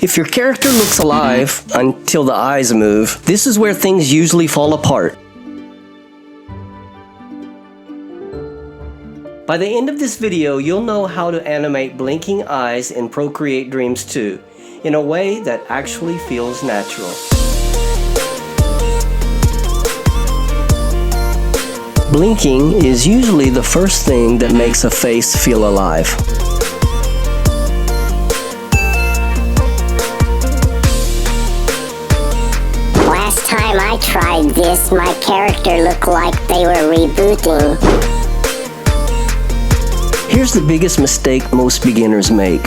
If your character looks alive until the eyes move, this is where things usually fall apart. By the end of this video, you'll know how to animate blinking eyes in Procreate Dreams 2 in a way that actually feels natural. Blinking is usually the first thing that makes a face feel alive. Last time I tried this, my character looked like they were rebooting. Here's the biggest mistake most beginners make.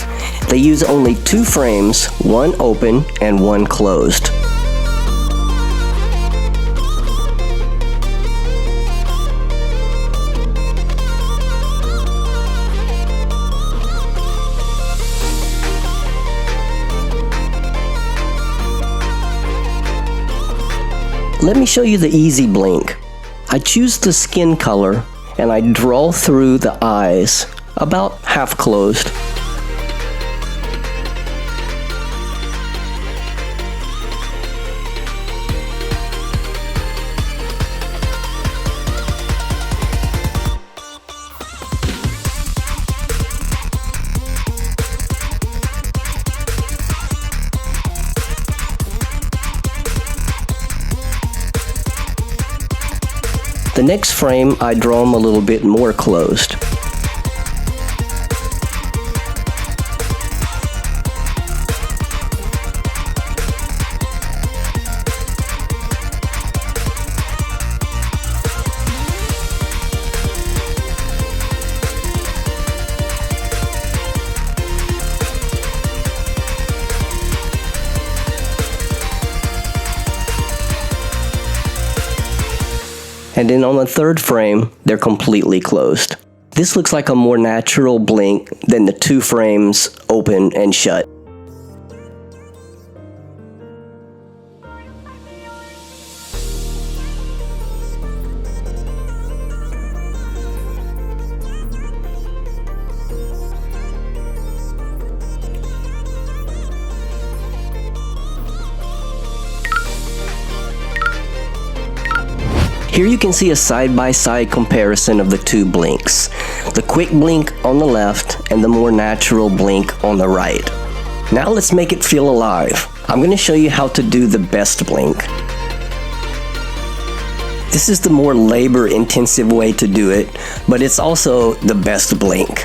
They use only 2 frames, one open and one closed. Let me show you the easy blink. I choose the skin color and I draw through the eyes, about half closed. The next frame, I draw them a little bit more closed. And then on the third frame, they're completely closed. This looks like a more natural blink than the 2 frames open and shut. Here you can see a side-by-side comparison of the 2 blinks. The quick blink on the left and the more natural blink on the right. Now let's make it feel alive. I'm going to show you how to do the best blink. This is the more labor-intensive way to do it, but it's also the best blink.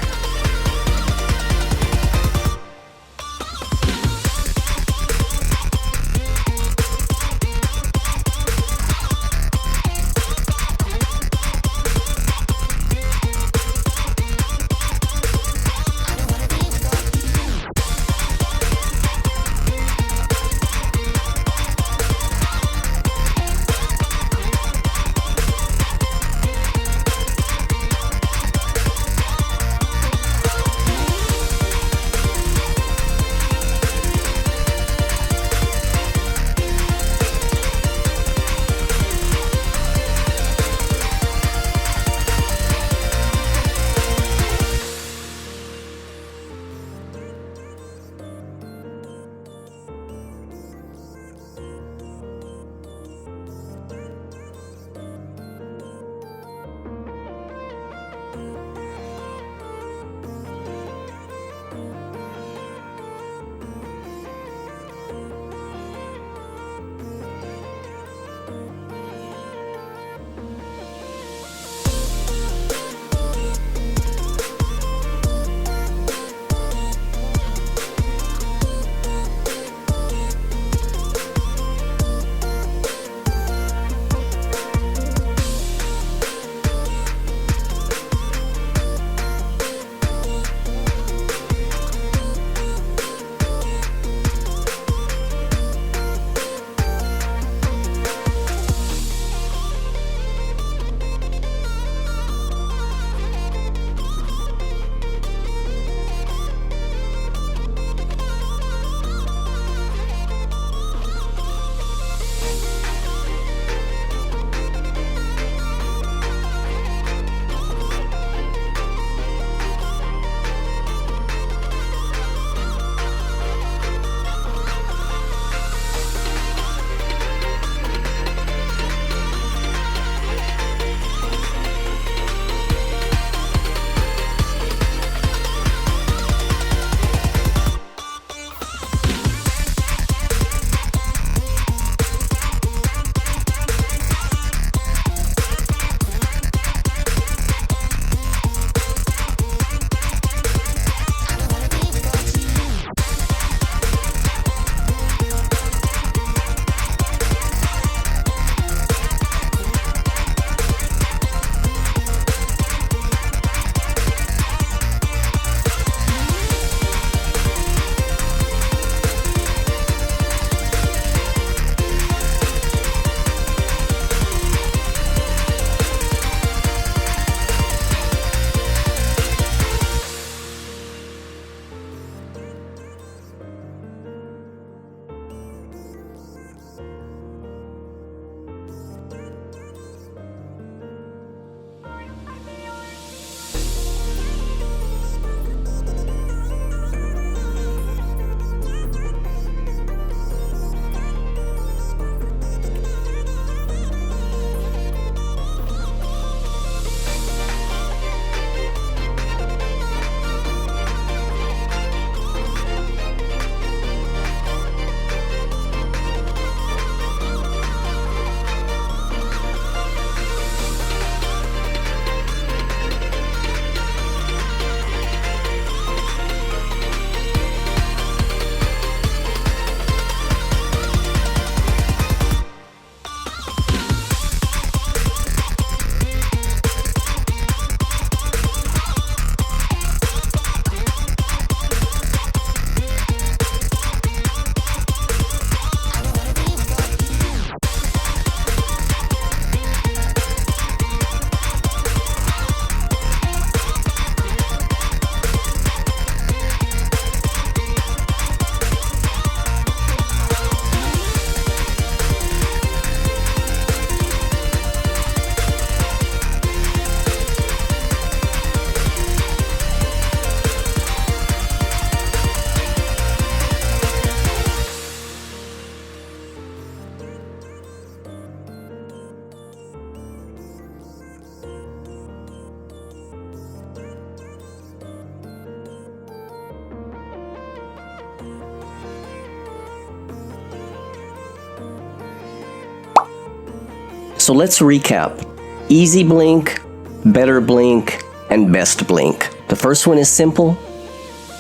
So let's recap. Easy blink, better blink, and best blink. The first one is simple,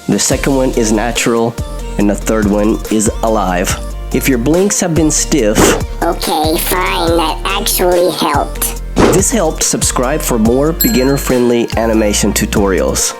the second one is natural, and the third one is alive. If your blinks have been stiff, Okay, fine, that actually helped. if this helped, subscribe for more beginner-friendly animation tutorials.